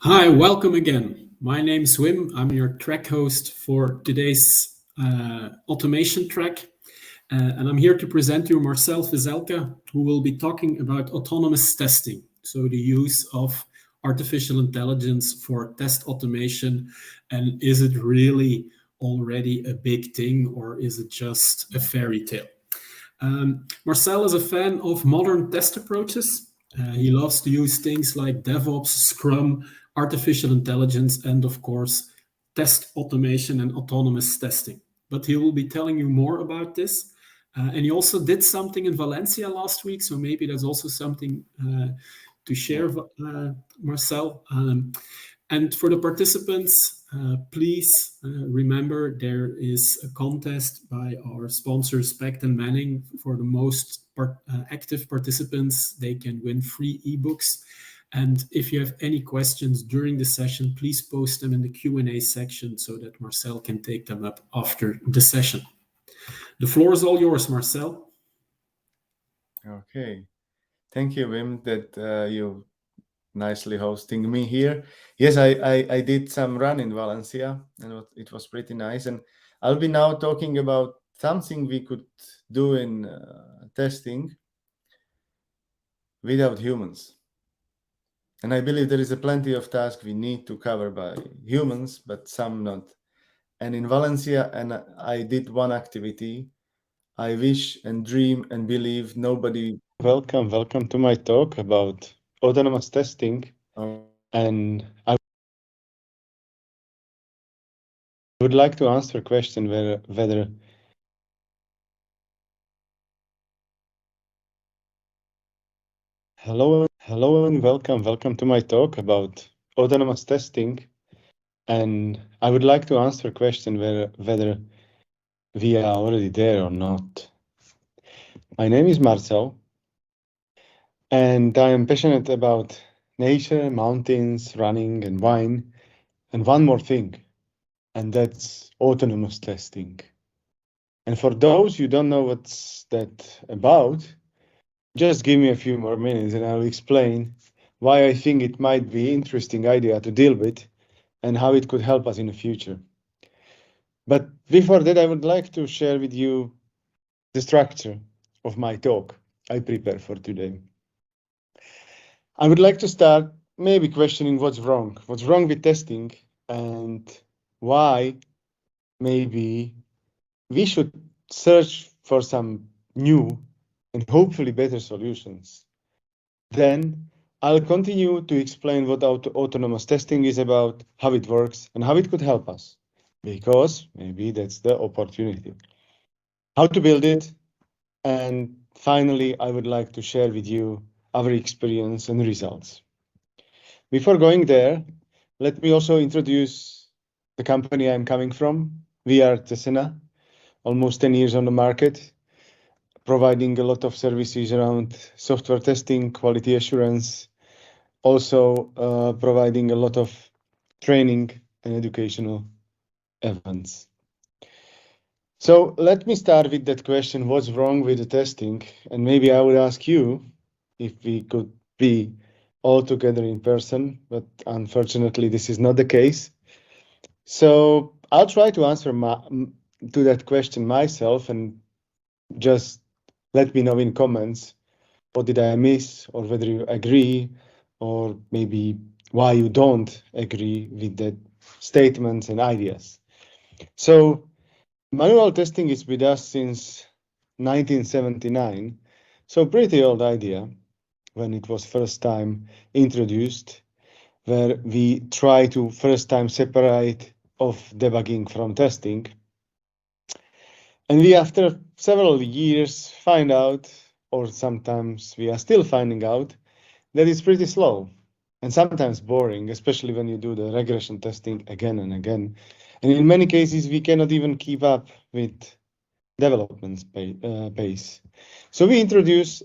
Hi, welcome again. My name's Wim. I'm your track host for today's automation track. And I'm here to present you Marcel Veselka, who will be talking about autonomous testing. So the use of artificial intelligence for test automation. And is it really already a big thing, or is it just a fairy tale? Marcel is a fan of modern test approaches. He loves to use things like DevOps, Scrum, artificial intelligence, and of course, test automation and autonomous testing. But he will be telling you more about this. And he also did something in Valencia last week, so maybe that's also something to share, Marcel. And for the participants, please remember there is a contest by our sponsor, Specht and Manning. For the most active participants, they can win free ebooks. And if you have any questions during the session, please post them in the Q&A section so that Marcel can take them up after the session. The floor is all yours, Marcel. Okay. Thank you, Wim, that you nicely hosting me here. Yes, I did some run in Valencia, and it was pretty nice. And I'll be now talking about something we could do in testing without humans. And I believe there is a plenty of tasks we need to cover by humans, but some not. And in Valencia, and I did one activity. I wish and dream and believe nobody. Welcome to my talk about autonomous testing. And I would like to answer a question whether hello and welcome to my talk about autonomous testing. And I would like to answer a question whether we are already there or not. My name is Marcel, and I am passionate about nature, mountains, running, and wine, and one more thing, and that's autonomous testing. And for those who don't know what's that about, just give me a few more minutes and I'll explain why I think it might be an interesting idea to deal with and how it could help us in the future. But before that, I would like to share with you the structure of my talk I prepared for today. I would like to start maybe questioning what's wrong with testing, and why maybe we should search for some new and hopefully better solutions. Then I'll continue to explain what autonomous testing is about, how it works, and how it could help us, because maybe that's the opportunity. How to build it, and finally, I would like to share with you our experience and results. Before going there, let me also introduce the company I'm coming from. We are Tesena, almost 10 years on the market, providing a lot of services around software testing, quality assurance, also providing a lot of training and educational events. So let me start with that question, what's wrong with the testing? And maybe I would ask you if we could be all together in person, but unfortunately this is not the case. So I'll try to answer to that question myself, and just let me know in comments what did I miss, or whether you agree, or maybe why you don't agree with the statements and ideas. So manual testing is with us since 1979, so pretty old idea when it was first time introduced, where we try to first time separate off debugging from testing. And we, after several years, find out, or sometimes we are still finding out, that it's pretty slow and sometimes boring, especially when you do the regression testing again and again. And in many cases, we cannot even keep up with development pace. So we introduce,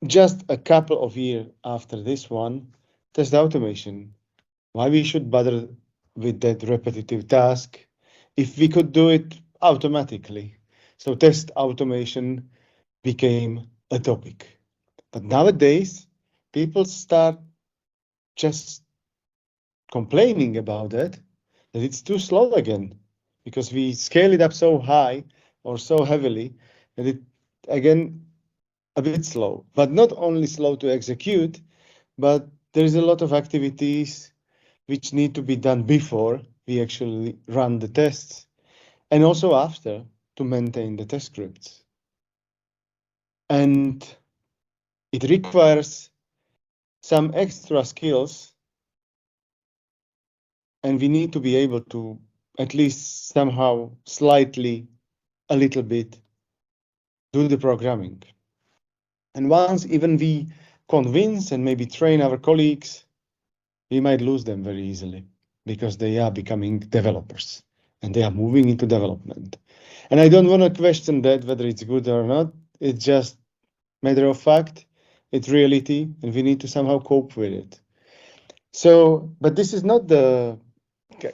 just a couple of years after this one, test automation. Why we should bother with that repetitive task if we could do it automatically? So test automation became a topic. But nowadays, people start just complaining about that it's too slow again, because we scale it up so high or so heavily that it, again, a bit slow. But not only slow to execute, but there is a lot of activities which need to be done before we actually run the tests, and also after, to maintain the test scripts. And it requires some extra skills, and we need to be able to at least somehow, slightly, a little bit, do the programming. And once even we convince and maybe train our colleagues, we might lose them very easily, because they are becoming developers and they are moving into development. And I don't want to question that, whether it's good or not. It's just matter of fact, it's reality, and we need to somehow cope with it. So, but this is not the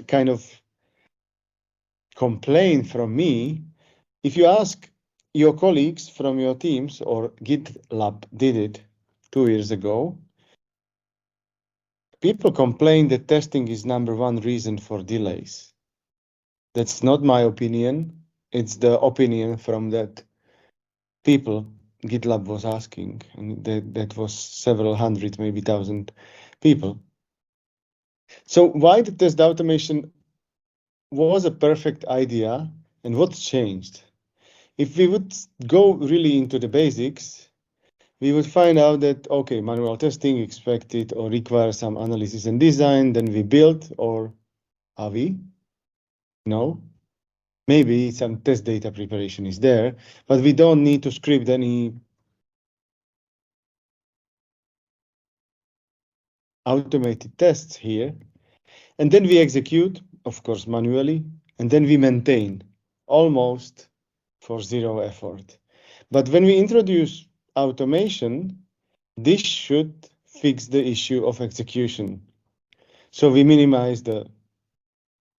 kind of complaint from me. If you ask your colleagues from your teams, or GitLab did it 2 years ago, people complain that testing is #1 reason for delays. That's not my opinion. It's the opinion from that people GitLab was asking, and that was several hundred, maybe 1,000 people. So why the test automation was a perfect idea, and what's changed? If we would go really into the basics, we would find out that, okay, manual testing expected or requires some analysis and design, then we build, or are we? No. Maybe some test data preparation is there, but we don't need to script any automated tests here. And then we execute, of course, manually, and then we maintain, almost for zero effort. But when we introduce automation, this should fix the issue of execution. So we minimize the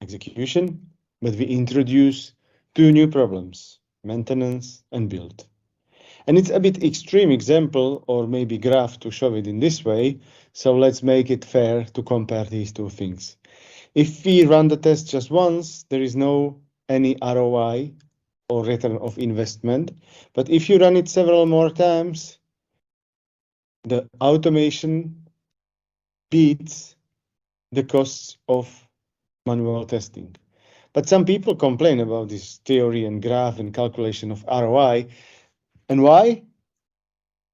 execution, but we introduce 2 new problems: maintenance and build. And it's a bit extreme example, or maybe graph, to show it in this way. So let's make it fair to compare these 2 things. If we run the test just once, there is no any ROI or return of investment. But if you run it several more times, the automation beats the costs of manual testing. But some people complain about this theory and graph and calculation of ROI. And why?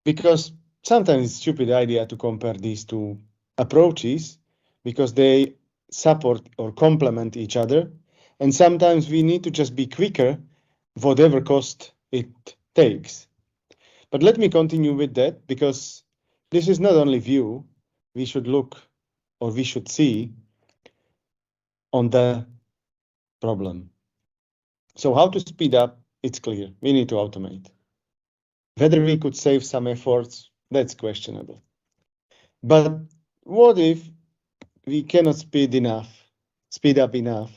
Because sometimes it's a stupid idea to compare these 2 approaches, because they support or complement each other. And sometimes we need to just be quicker, whatever cost it takes. But let me continue with that, because this is not only view we should look, or we should see on the problem. So how to speed up? It's clear. We need to automate. Whether we could save some efforts, that's questionable. But what if we cannot speed up enough?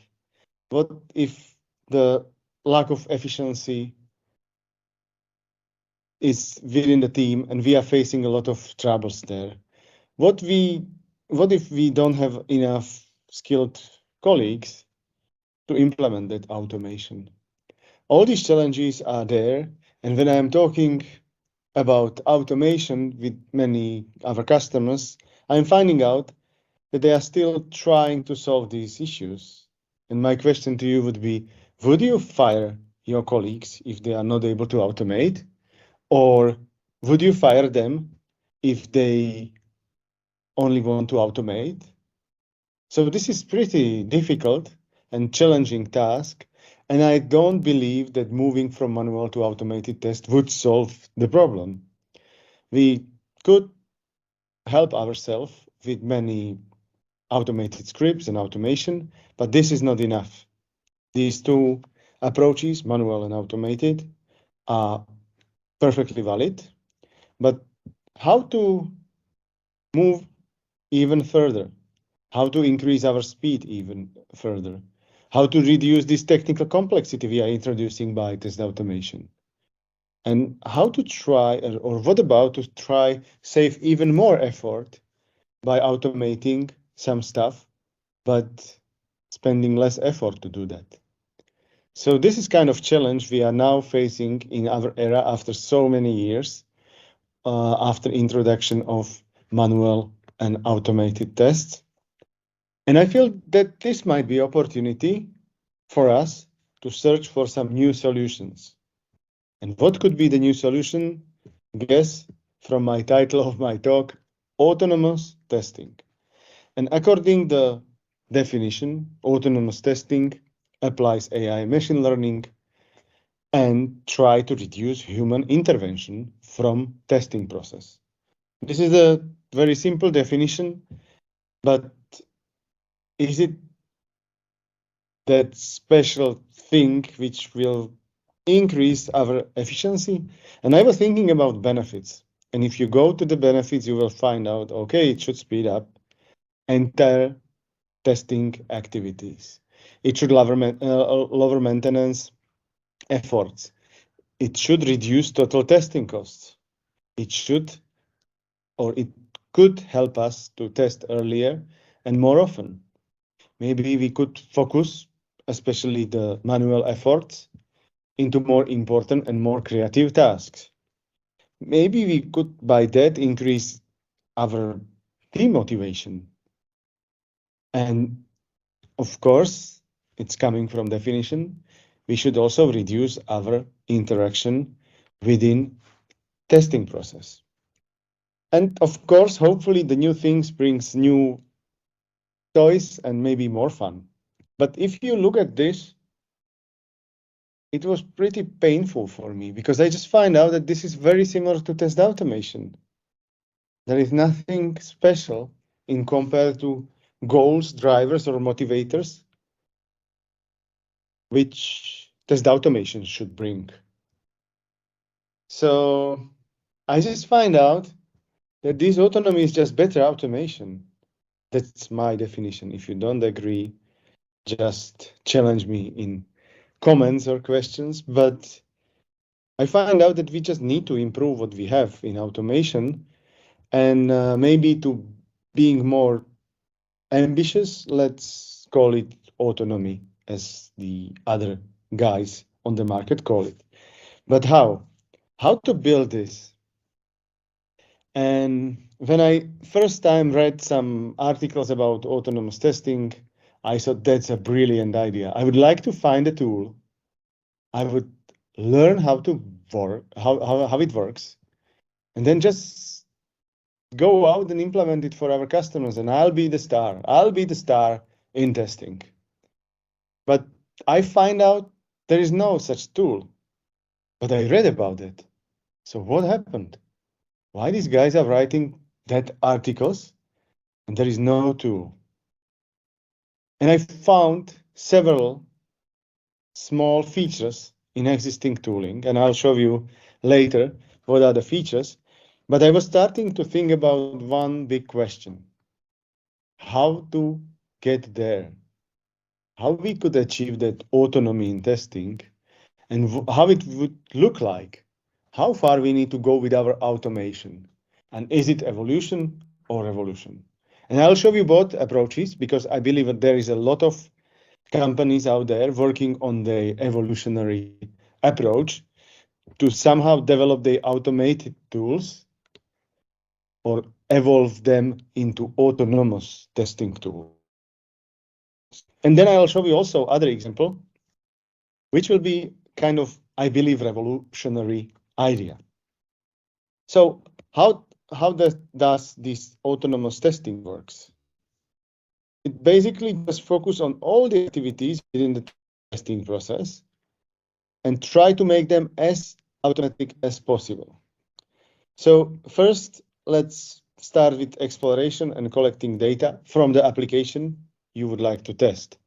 What if the lack of efficiency is within the team and we are facing a lot of troubles there? What if we don't have enough skilled colleagues to implement that automation? All these challenges are there, and when I'm talking about automation with many other customers, I'm finding out that they are still trying to solve these issues. And my question to you would be, would you fire your colleagues if they are not able to automate? Or would you fire them if they only want to automate? So this is pretty difficult and challenging task. And I don't believe that moving from manual to automated test would solve the problem. We could help ourselves with many automated scripts and automation, but this is not enough. These 2 approaches, manual and automated, are perfectly valid. But how to move even further? How to increase our speed even further? How to reduce this technical complexity we are introducing by test automation? And how to try, or what about to try save even more effort by automating some stuff but spending less effort to do that. So this is kind of challenge we are now facing in our era after so many years, after introduction of manual and automated tests. And I feel that this might be opportunity for us to search for some new solutions. And what could be the new solution? Guess from my title of my talk, autonomous testing. And according the definition, autonomous testing applies AI machine learning and try to reduce human intervention from testing process. This is a very simple definition, but is it that special thing which will increase our efficiency? And I was thinking about benefits. And if you go to the benefits, you will find out, okay, it should speed up entire testing activities. It should lower maintenance efforts. It should reduce total testing costs. It should, or it could help us to test earlier and more often. Maybe we could focus, especially the manual efforts, into more important and more creative tasks. Maybe we could, by that, increase our team motivation. And of course, it's coming from definition, we should also reduce our interaction within testing process. And of course, hopefully the new things brings new toys and maybe more fun. But if you look at this, it was pretty painful for me because I just find out that this is very similar to test automation. There is nothing special in compared to goals, drivers, or motivators, which test automation should bring. So I just find out that this autonomy is just better automation. That's my definition. If you don't agree, just challenge me in comments or questions. But I find out that we just need to improve what we have in automation and maybe to being more ambitious, let's call it autonomy, as the other guys on the market call it. But how? How to build this? And when I first time read some articles about autonomous testing, I thought that's a brilliant idea. I would like to find a tool. I would learn how to work, how it works, and then just go out and implement it for our customers, and I'll be the star. I'll be the star in testing. But I find out there is no such tool. But I read about it. So what happened? Why these guys are writing that articles and there is no tool? And I found several small features in existing tooling, and I'll show you later what are the features. But I was starting to think about one big question: how to get there? How we could achieve that autonomy in testing, and how it would look like? How far we need to go with our automation? And is it evolution or revolution? And I'll show you both approaches because I believe that there is a lot of companies out there working on the evolutionary approach to somehow develop the automated tools or evolve them into autonomous testing tools. And then I'll show you also other example, which will be kind of, I believe, revolutionary idea. So how does this autonomous testing works? It basically just focus on all the activities within the testing process and try to make them as automatic as possible. So first, let's start with exploration and collecting data from the application you would like to test.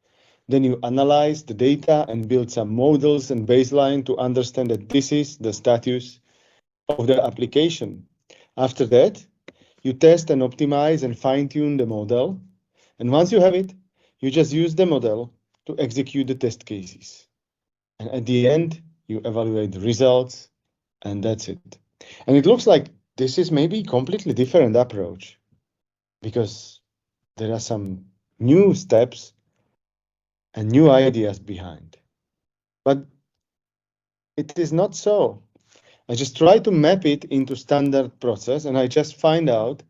Then you analyze the data and build some models and baseline to understand that this is the status of the application. After that, you test and optimize and fine-tune the model. And once you have it, you just use the model to execute the test cases. And at the end, you evaluate the results, and that's it. And it looks like this is maybe a completely different approach because there are some new steps and new ideas behind. But it is not so. I just try to map it into standard process, and I just find out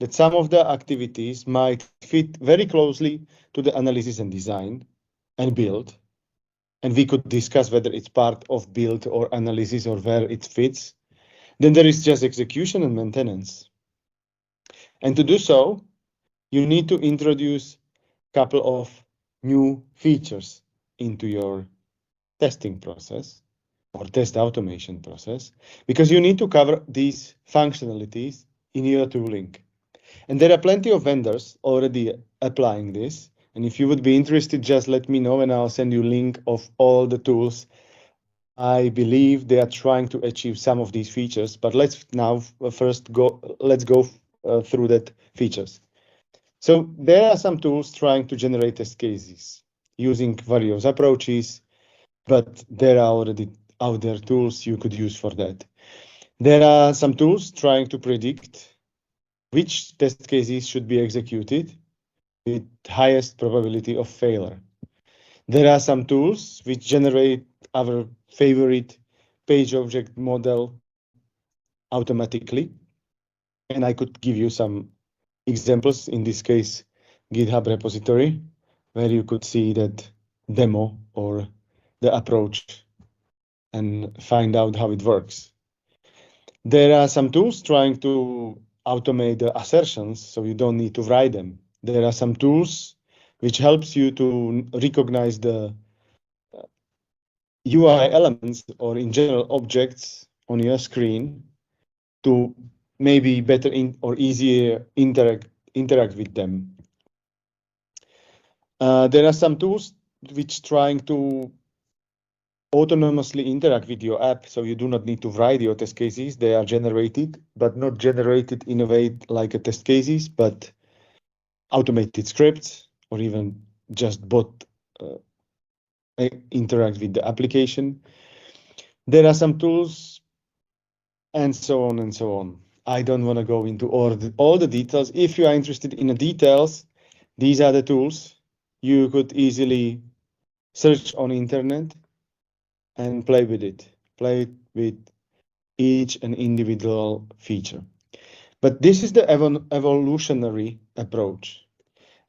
that some of the activities might fit very closely to the analysis and design and build. And we could discuss whether it's part of build or analysis or where it fits. Then there is just execution and maintenance. And to do so, you need to introduce a couple of new features into your testing process or test automation process, because you need to cover these functionalities in your tooling. And there are plenty of vendors already applying this. And if you would be interested, just let me know and I'll send you a link of all the tools. I believe they are trying to achieve some of these features, but let's now let's go through that features. So there are some tools trying to generate test cases using various approaches, but there are already out there tools you could use for that. There are some tools trying to predict which test cases should be executed with highest probability of failure. There are some tools which generate our favorite page object model automatically. And I could give you some examples, in this case, GitHub repository, where you could see that demo or the approach and find out how it works. There are some tools trying to automate the assertions, so you don't need to write them. There are some tools which helps you to recognize the UI elements or in general objects on your screen to maybe better or easier interact with them. There are some tools which trying to autonomously interact with your app, so you do not need to write your test cases. They are generated, but not generated in a way like a test cases, but automated scripts or even just bot interact with the application. There are some tools and so on and so on. I don't want to go into all the details. If you are interested in the details, these are the tools. You could easily search on internet and play with it. Play with each and individual feature. But this is the evolutionary approach.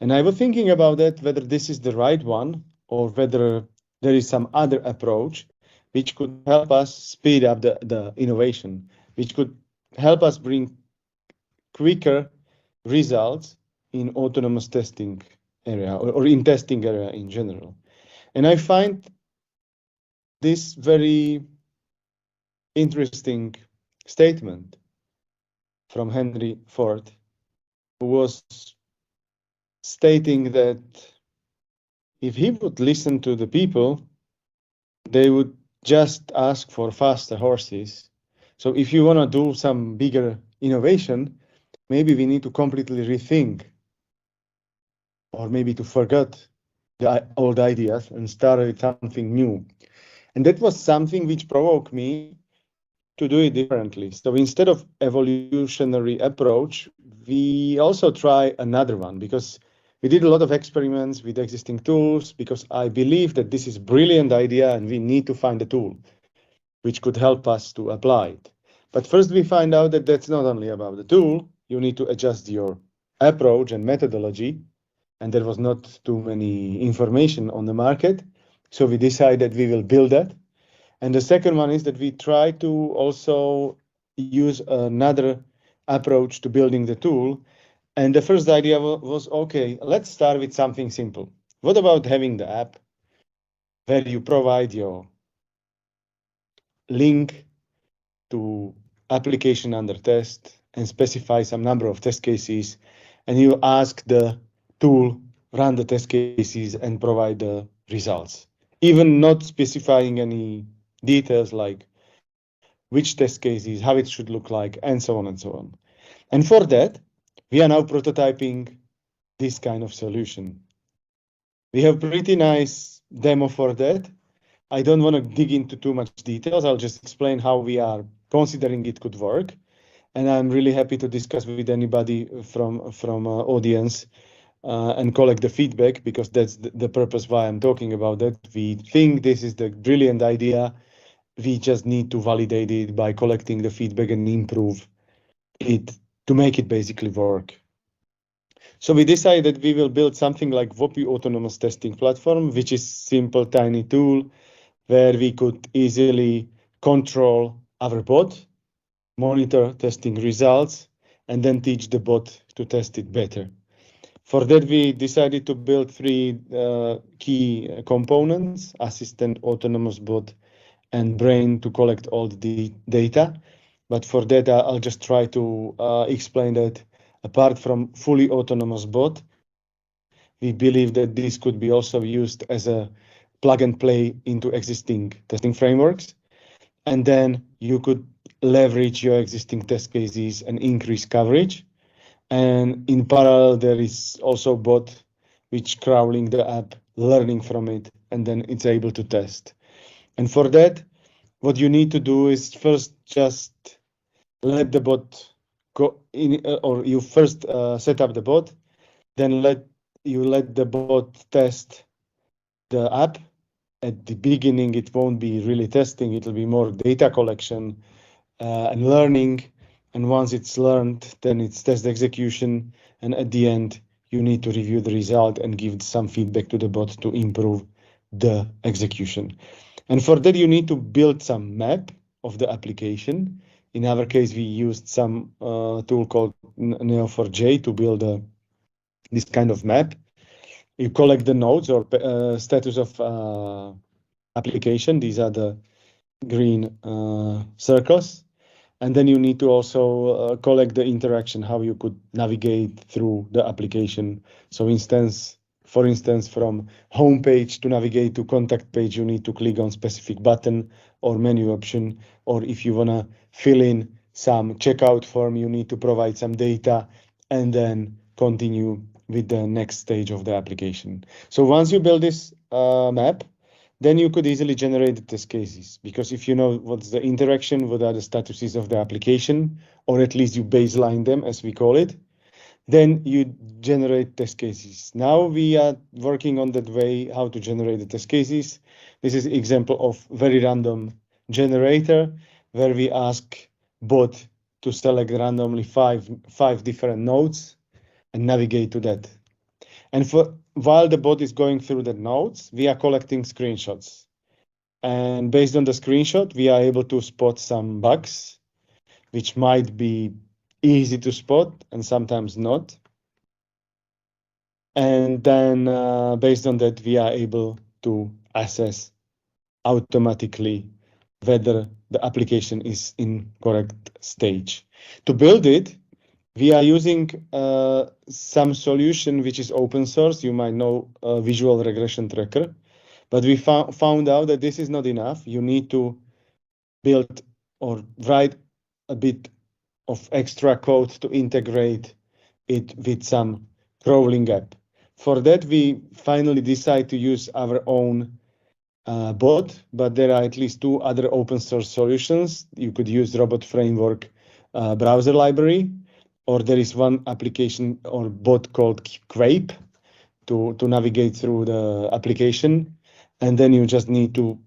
And I was thinking about that, whether this is the right one or whether there is some other approach which could help us speed up the innovation, which could help us bring quicker results in autonomous testing area or in testing area in general. And I find this very interesting statement from Henry Ford, who was stating that if he would listen to the people, they would just ask for faster horses. So if you want to do some bigger innovation, maybe we need to completely rethink or maybe to forget the old ideas and start with something new. And that was something which provoked me to do it differently. So instead of evolutionary approach, we also try another one, because we did a lot of experiments with existing tools, because I believe that this is a brilliant idea and we need to find a tool which could help us to apply it. But first we find out that that's not only about the tool, you need to adjust your approach and methodology. And there was not too many information on the market. So we decided we will build that. And the second one is that we try to also use another approach to building the tool. And the first idea was, okay, let's start with something simple. What about having the app where you provide your link to application under test and specify some number of test cases, and you ask the tool run the test cases and provide the results, even not specifying any details like which test cases, how it should look like, and so on and so on. And for that, we are now prototyping this kind of solution. We have pretty nice demo for that. I don't want to dig into too much details. I'll just explain how we are considering it could work. And I'm really happy to discuss with anybody from audience and collect the feedback, because that's the purpose why I'm talking about that. We think this is the brilliant idea. We just need to validate it by collecting the feedback and improve it to make it basically work. So we decided we will build something like WOPI autonomous testing platform, which is simple, tiny tool where we could easily control our bot, monitor testing results, and then teach the bot to test it better. For that, we decided to build three key components: assistant, autonomous bot, and brain to collect all the data. But for that, I'll just try to explain that apart from fully autonomous bot, we believe that this could be also used as a plug and play into existing testing frameworks. And then you could leverage your existing test cases and increase coverage. And in parallel, there is also bot which crawling the app, learning from it, and then it's able to test. And for that, what you need to do is first just let the bot go in, or you first set up the bot, then let the bot test the app. At the beginning, it won't be really testing; it'll be more data collection and learning. And once it's learned, then it's test execution. And at the end, you need to review the result and give some feedback to the bot to improve the execution. And for that, you need to build some map of the application. In our case, we used some tool called Neo4j to build this kind of map. You collect the nodes or status of application. These are the green circles. And then you need to also collect the interaction, how you could navigate through the application. So for instance, from home page to navigate to contact page, you need to click on specific button or menu option. Or if you want to fill in some checkout form, you need to provide some data and then continue with the next stage of the application. So once you build this map, then you could easily generate the test cases, because if you know what's the interaction, what are the statuses of the application, or at least you baseline them, as we call it, then you generate test cases. Now we are working on that way, how to generate the test cases. This is example of very random generator, where we ask bot to select randomly five different nodes and navigate to that. And while the bot is going through the nodes, we are collecting screenshots. And based on the screenshot, we are able to spot some bugs, which might be easy to spot and sometimes not. And then based on that, we are able to assess automatically whether the application is in correct stage. To build it, we are using some solution which is open source. You might know Visual Regression Tracker, but we found out that this is not enough. You need to build or write a bit of extra code to integrate it with some crawling app. For that, we finally decide to use our own bot, but there are at least two other open source solutions. You could use Robot Framework browser library, or there is one application or bot called Quape to navigate through the application. And then you just need to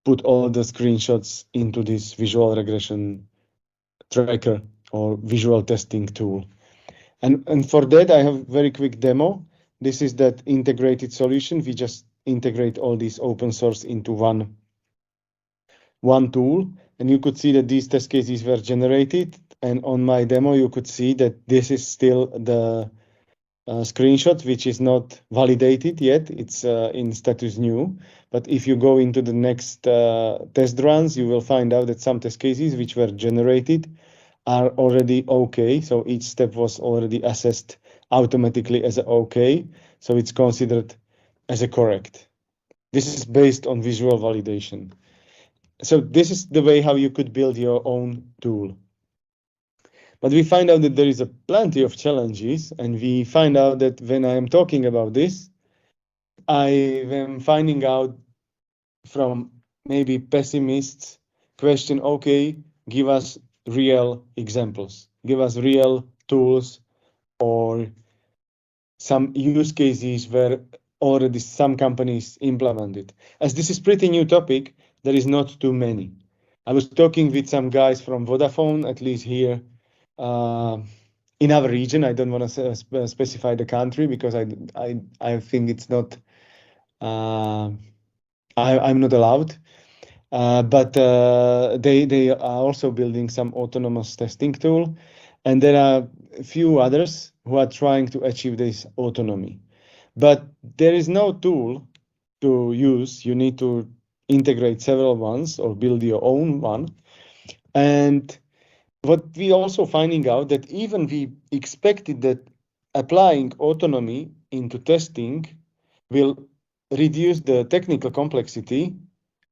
put all the screenshots into this visual regression tracker or visual testing tool. And for that, I have very quick demo. This is that integrated solution. We just integrate all these open source into one tool. And you could see that these test cases were generated. And on my demo, you could see that this is still the screenshot, which is not validated yet. It's in status new. But if you go into the next test runs, you will find out that some test cases which were generated are already okay. So each step was already assessed automatically as a okay. So it's considered as a correct. This is based on visual validation. So this is the way how you could build your own tool. But we find out that there is a plenty of challenges, and we find out that when I am talking about this, I am finding out from maybe pessimists question, okay, give us real examples, give us real tools or some use cases where already some companies implemented. As this is pretty new topic, there is not too many. I was talking with some guys from Vodafone, at least here in our region. I don't want to specify the country because I think it's not. I'm not allowed. But they are also building some autonomous testing tool, and there are a few others who are trying to achieve this autonomy. But there is no tool to use. You need to integrate several ones or build your own one. And what we also finding out that even we expected that applying autonomy into testing will reduce the technical complexity.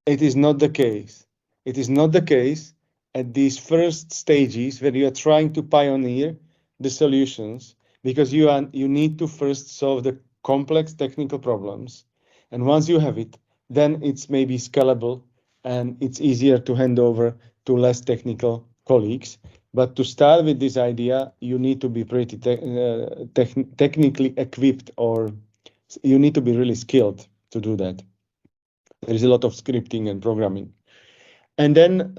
It is not the case. It is not the case at these first stages where you are trying to pioneer the solutions, because you need to first solve the complex technical problems. And once you have it, then it's maybe scalable and it's easier to hand over to less technical colleagues. But to start with this idea, you need to be pretty technically equipped, or you need to be really skilled to do that. There is a lot of scripting and programming. And then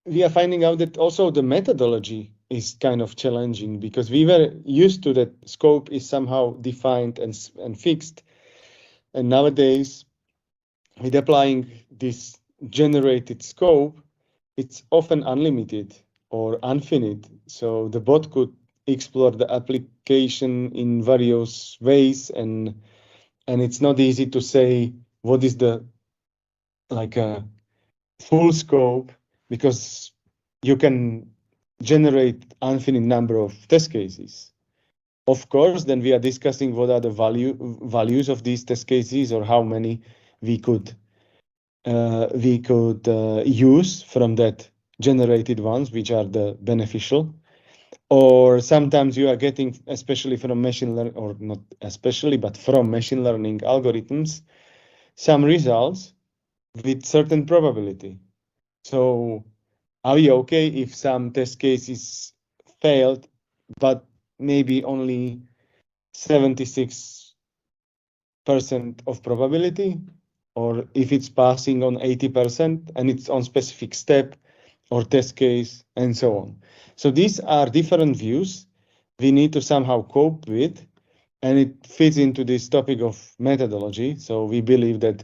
we are finding out that also the methodology is kind of challenging, because we were used to that scope is somehow defined and fixed. And nowadays, with applying this generated scope, it's often unlimited or infinite. So the bot could explore the application in various ways, and it's not easy to say what is the like a full scope, because you can generate infinite number of test cases. Of course, then we are discussing what are the values of these test cases, or how many we could use from that generated ones, which are the beneficial. Or sometimes you are getting, especially from machine learning, or not especially, but from machine learning algorithms, some results with certain probability. So are we okay if some test cases failed, but maybe only 76% of probability, or if it's passing on 80% and it's on specific step or test case and so on. So these are different views we need to somehow cope with, and it fits into this topic of methodology. So we believe that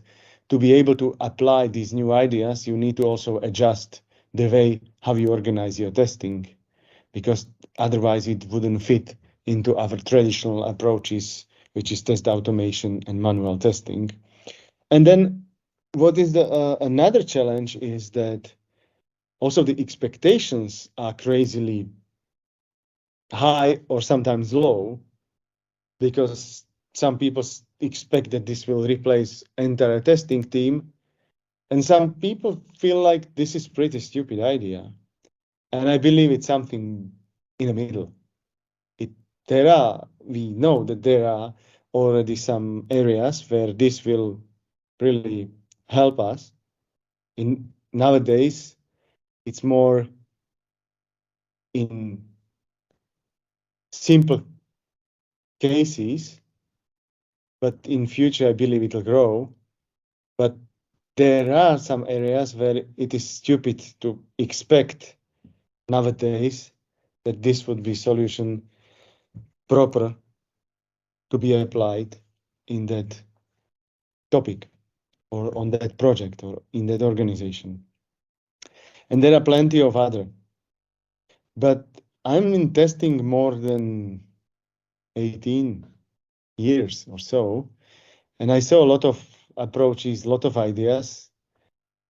to be able to apply these new ideas, you need to also adjust the way how you organize your testing, because otherwise it wouldn't fit into our traditional approaches, which is test automation and manual testing. And then what is the another challenge is that also the expectations are crazily high or sometimes low, because some people expect that this will replace entire testing team, and some people feel like this is pretty stupid idea. And I believe it's something in the middle. We know that there are already some areas where this will really help us. In nowadays, it's more in simple cases, but in future I believe it will grow. But there are some areas where it is stupid to expect nowadays that this would be solution proper to be applied in that topic or on that project or in that organization. And there are plenty of other. But I'm in testing more than 18 years or so, and I saw a lot of approaches, a lot of ideas,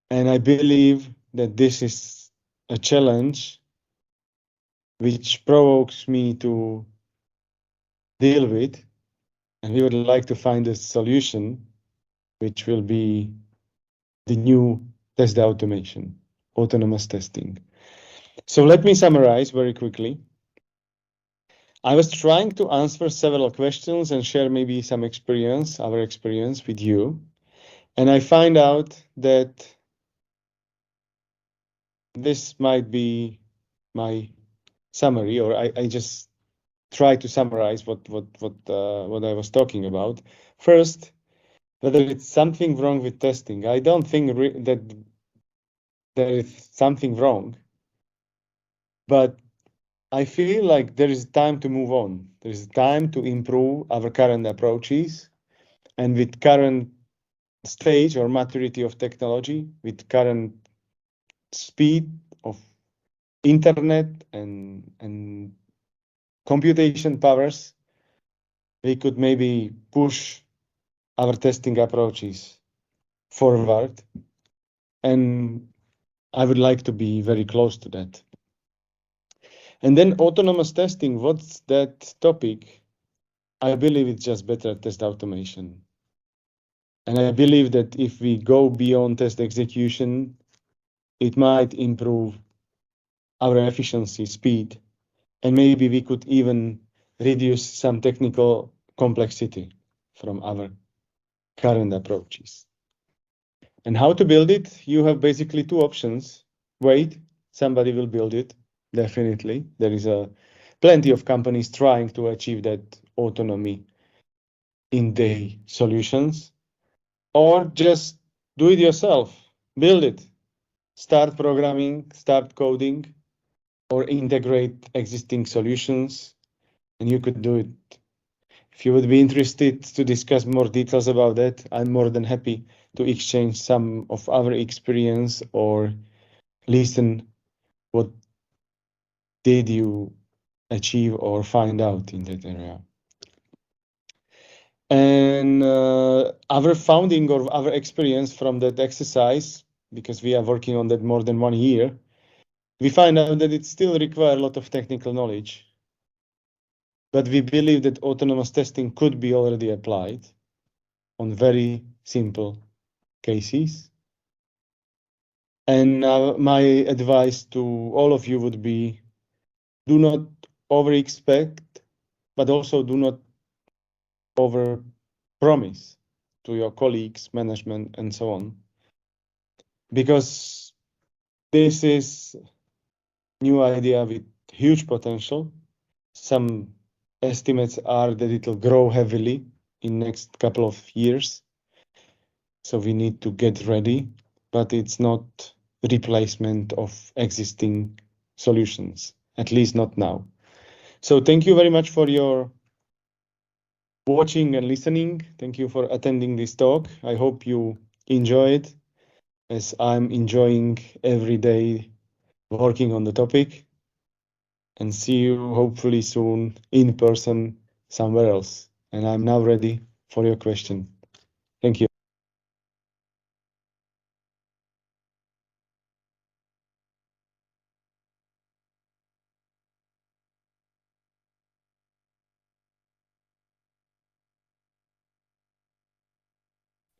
and I believe that this is a challenge which provokes me to deal with, and we would like to find a solution which will be the new test automation, autonomous testing. So let me summarize very quickly. I was trying to answer several questions and share maybe some experience, our experience with you. And I find out that this might be my summary, or I just try to summarize what I was talking about. First, whether it's something wrong with testing. I don't think that there is something wrong, but I feel like there is time to move on. There is time to improve our current approaches, and with current stage or maturity of technology, with current speed of internet and computation powers, we could maybe push our testing approaches forward. And I would like to be very close to that. And then autonomous testing, what's that topic? I believe it's just better test automation. And I believe that if we go beyond test execution, it might improve our efficiency, speed, and maybe we could even reduce some technical complexity from our current approaches. And how to build it? You have basically two options. Wait, somebody will build it, definitely. There is plenty of companies trying to achieve that autonomy in their solutions. Or just do it yourself, build it, start programming, start coding, or integrate existing solutions, and you could do it. If you would be interested to discuss more details about that, I'm more than happy to exchange some of our experience or listen what did you achieve or find out in that area. And our founding or our experience from that exercise, because we are working on that more than 1 year, we find out that it still requires a lot of technical knowledge. But we believe that autonomous testing could be already applied on very simple cases. And my advice to all of you would be, do not over-expect, but also do not over-promise to your colleagues, management, and so on. Because this is new idea with huge potential. Some estimates are that it will grow heavily in next couple of years. So we need to get ready, but it's not replacement of existing solutions, at least not now. So thank you very much for your watching and listening. Thank you for attending this talk. I hope you enjoy it, as I'm enjoying every day working on the topic. And see you hopefully soon in person somewhere else. And I'm now ready for your question. Thank you.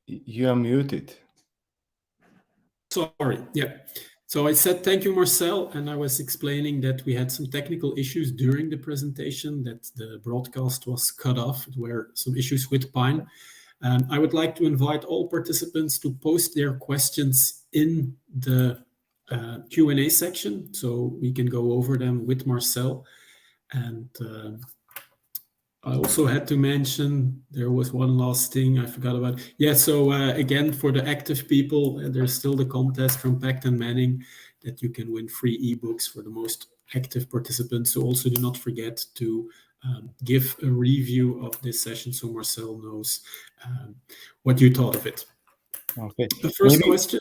You are muted. Sorry, yeah. So I said thank you, Marcel, and I was explaining that we had some technical issues during the presentation, that the broadcast was cut off. There were some issues with Pine. I would like to invite all participants to post their questions in the Q&A section, so we can go over them with Marcel. And I also had to mention, there was one last thing I forgot about. Yeah, so again, for the active people, there's still the contest from Pact and Manning that you can win free ebooks for the most active participants. So also do not forget to give a review of this session so Marcel knows what you thought of it. Okay. The first question.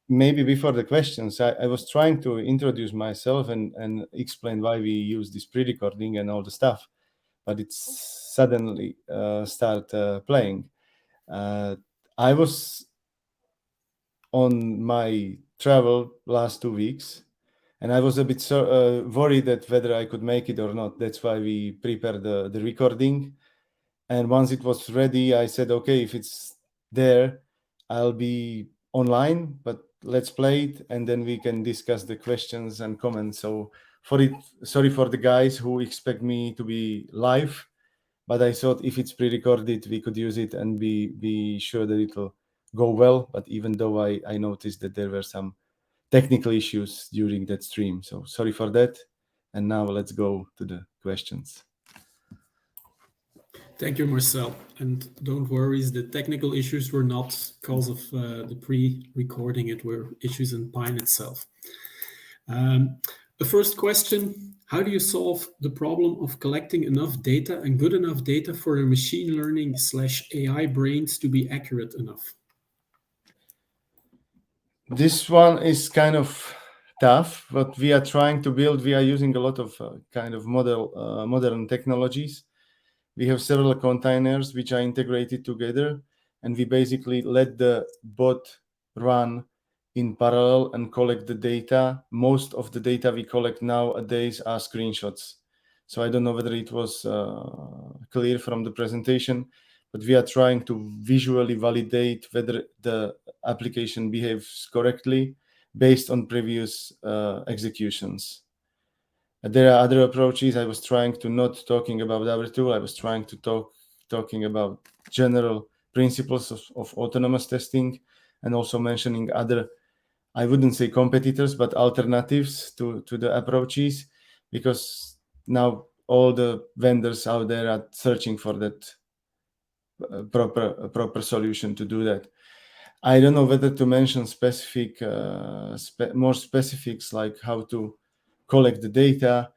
Maybe before the questions, I was trying to introduce myself and explain why we use this pre-recording and all the stuff, but it's suddenly start playing. I was on my travel last 2 weeks, and I was a bit worried that whether I could make it or not. That's why we prepared the recording. And once it was ready, I said, okay, if it's there, I'll be online, but let's play it, and then we can discuss the questions and comments. So sorry for the guys who expect me to be live, but I thought if it's pre-recorded, we could use it and be sure that it'll go well. But even though I noticed that there were some technical issues during that stream, so sorry for that. And now let's go to the questions. Thank you, Marcel. And don't worry, the technical issues were not because of the pre-recording, it were issues in Pine itself. The first question, how do you solve the problem of collecting enough data and good enough data for your machine learning / AI brains to be accurate enough? This one is kind of tough, but we are trying to build. We are using a lot of kind of modern technologies. We have several containers which are integrated together, and we basically let the bot run in parallel and collect the data. Most of the data we collect nowadays are screenshots. So I don't know whether it was clear from the presentation, but we are trying to visually validate whether the application behaves correctly based on previous executions. There are other approaches. I was trying to not talking about our tool. I was trying to talking about general principles of autonomous testing, and also mentioning other, I wouldn't say competitors, but alternatives to the approaches, because now all the vendors out there are searching for that proper solution to do that. I don't know whether to mention specific, more specifics, like how to collect the data.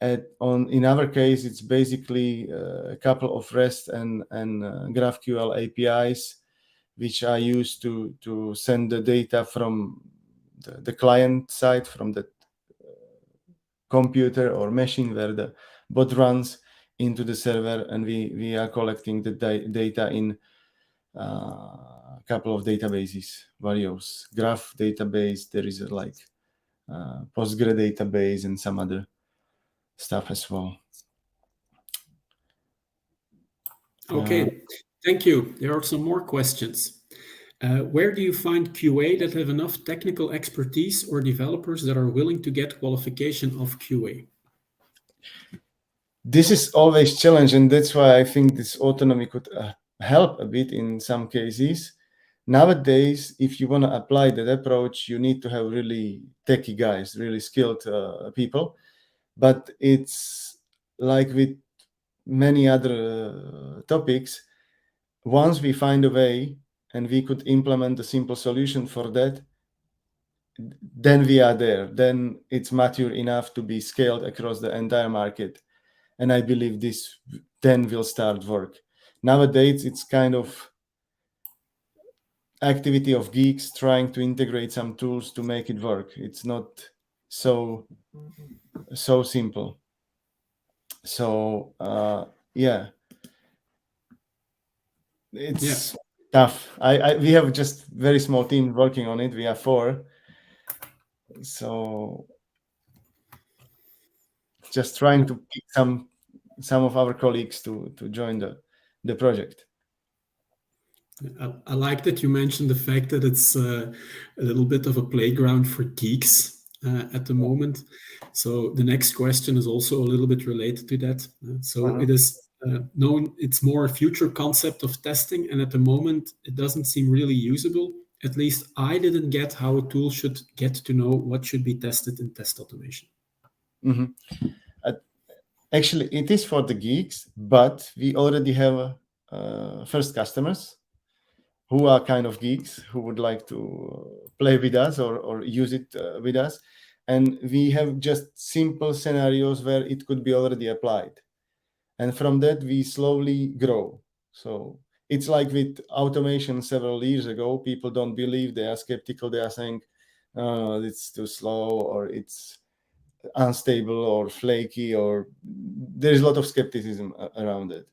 In our case, it's basically a couple of REST and GraphQL APIs, which are used to send the data from the client side, from the computer or machine where the bot runs, into the server, and we are collecting the data in a couple of databases, various graph database. There is like Postgre database and some other stuff as well. Okay, thank you. There are some more questions. Where do you find QA that have enough technical expertise or developers that are willing to get qualification of QA? This is always challenge, and that's why I think this autonomy could help a bit in some cases. Nowadays, if you want to apply that approach, you need to have really techie guys, really skilled people. But it's like with many other topics, once we find a way and we could implement a simple solution for that, then we are there. Then it's mature enough to be scaled across the entire market. And I believe this then will start work. Nowadays, it's kind of activity of geeks trying to integrate some tools to make it work. It's not so simple. So yeah, it's tough. We have just very small team working on it. We are 4, so just trying to pick some of our colleagues to join the project. I like that you mentioned the fact that it's a little bit of a playground for geeks at the moment. So the next question is also a little bit related to that. It is known, it's more a future concept of testing, and at the moment it doesn't seem really usable. At least I didn't get how a tool should get to know what should be tested in test automation. Actually, it is for the geeks, but we already have first customers who are kind of geeks who would like to play with us or use it with us. And we have just simple scenarios where it could be already applied. And from that, we slowly grow. So it's like with automation several years ago, people don't believe, they are skeptical, they are saying, it's too slow, or it's unstable or flaky, or there's a lot of skepticism around it.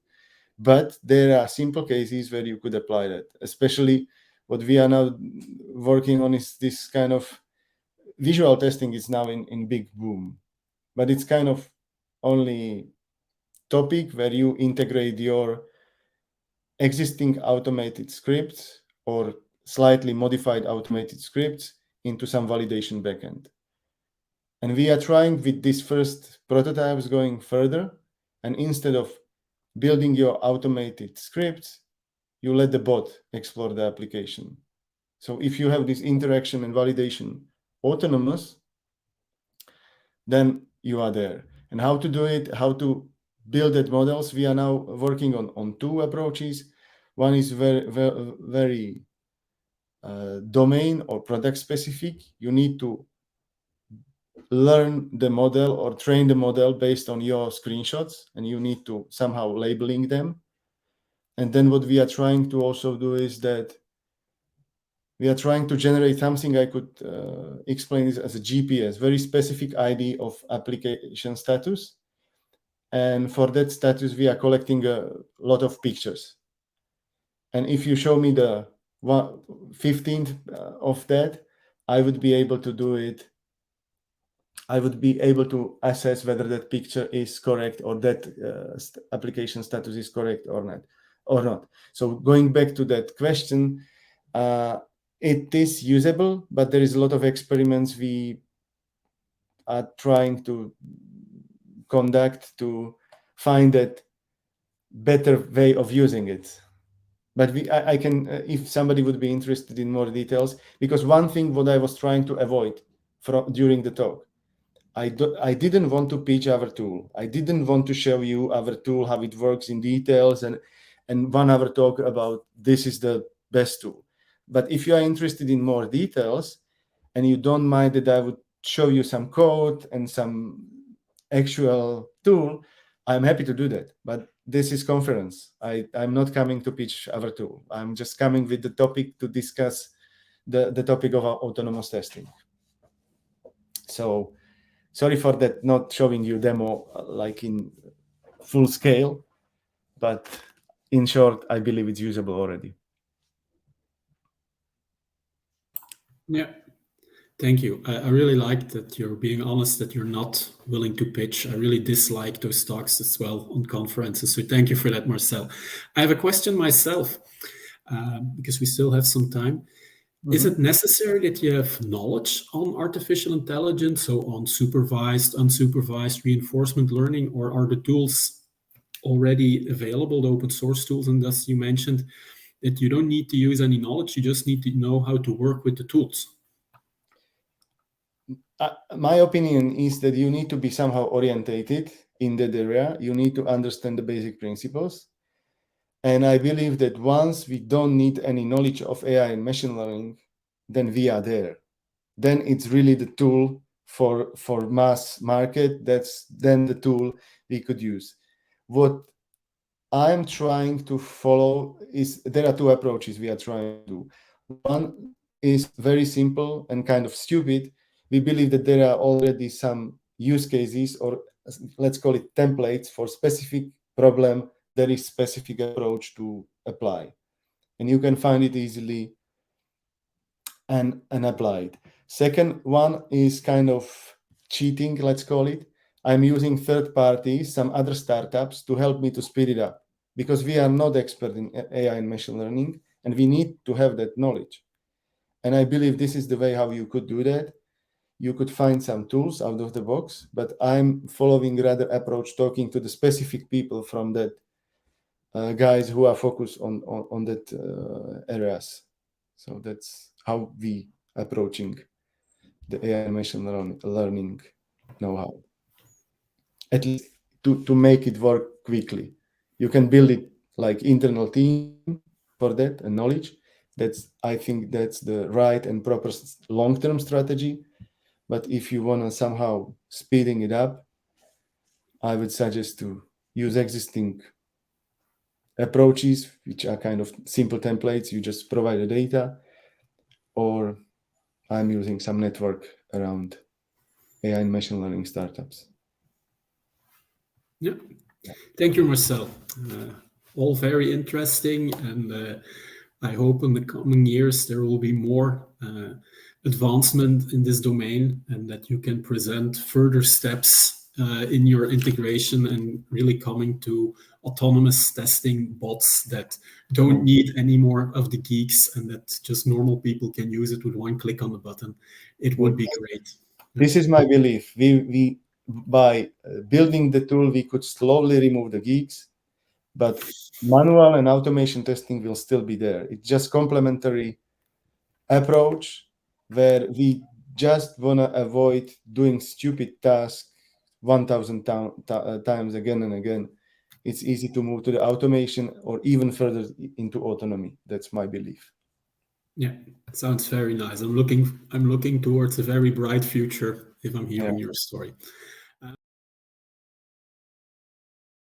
But there are simple cases where you could apply that. Especially what we are now working on is this kind of visual testing is now in big boom, but it's kind of only topic where you integrate your existing automated scripts or slightly modified automated scripts into some validation backend. And we are trying with these first prototypes going further, and instead of building your automated scripts, you let the bot explore the application. So if you have this interaction and validation autonomous, then you are there. And how to do it, how to built models, we are now working on two approaches. One is very domain or product specific. You need to learn the model or train the model based on your screenshots, and you need to somehow labeling them. And then what we are trying to also do is that we are trying to generate something I could explain this as a GPS, very specific ID of application status. And for that status, we are collecting a lot of pictures. And if you show me the 15th of that, I would be able to do it. I would be able to assess whether that picture is correct or that application status is correct or not. So going back to that question, it is usable, but there is a lot of experiments we are trying to conduct to find that better way of using it. But I can, if somebody would be interested in more details, because one thing what I was trying to avoid during the talk, I didn't want to pitch our tool. I didn't want to show you our tool, how it works in details, and 1 hour talk about this is the best tool. But if you are interested in more details and you don't mind that I would show you some code and some actual tool, I'm happy to do that. But this is conference. I'm not coming to pitch our tool. I'm just coming with the topic to discuss the topic of autonomous testing. So sorry for that, not showing you demo like in full scale, but in short, I believe it's usable already. Yeah, thank you. I really like that you're being honest, that you're not willing to pitch. I really dislike those talks as well on conferences. So thank you for that, Marcel. I have a question myself, because we still have some time. Is it necessary that you have knowledge on artificial intelligence, so on supervised, unsupervised reinforcement learning, or are the tools already available, the open source tools? And thus you mentioned that you don't need to use any knowledge, you just need to know how to work with the tools. My opinion is that you need to be somehow orientated in that area. You need to understand the basic principles. And I believe that once we don't need any knowledge of AI and machine learning, then we are there. Then it's really the tool for mass market. That's then the tool we could use. What I'm trying to follow is there are two approaches we are trying to do. One is very simple and kind of stupid. We believe that there are already some use cases, or let's call it templates, for specific problem. There is specific approach to apply, and you can find it easily and apply it. Second one is kind of cheating, let's call it. I'm using third parties, some other startups, to help me to speed it up, because we are not expert in AI and machine learning, and we need to have that knowledge. And I believe this is the way how you could do that. You could find some tools out of the box, but I'm following rather approach, talking to the specific people from that guys who are focused on that areas. So that's how we approaching the AI and machine learning know-how. At least to make it work quickly. You can build it like internal team for that and knowledge. I think that's the right and proper long-term strategy. But if you want to somehow speeding it up, I would suggest to use existing approaches, which are kind of simple templates. You just provide the data, or I'm using some network around AI and machine learning startups. Yeah. Thank you, Marcel. All very interesting, and I hope in the coming years there will be more advancement in this domain, and that you can present further steps in your integration and really coming to autonomous testing bots that don't need any more of the geeks, and that just normal people can use it with one click on the button. It would be great. This is my belief. We by building the tool, we could slowly remove the geeks, but manual and automation testing will still be there. It's just complementary approach where we just want to avoid doing stupid tasks 1,000 times again and again. it's easy to move to the automation or even further into autonomy. That's my belief. Yeah, sounds very nice. I'm looking towards a very bright future if I'm hearing your story.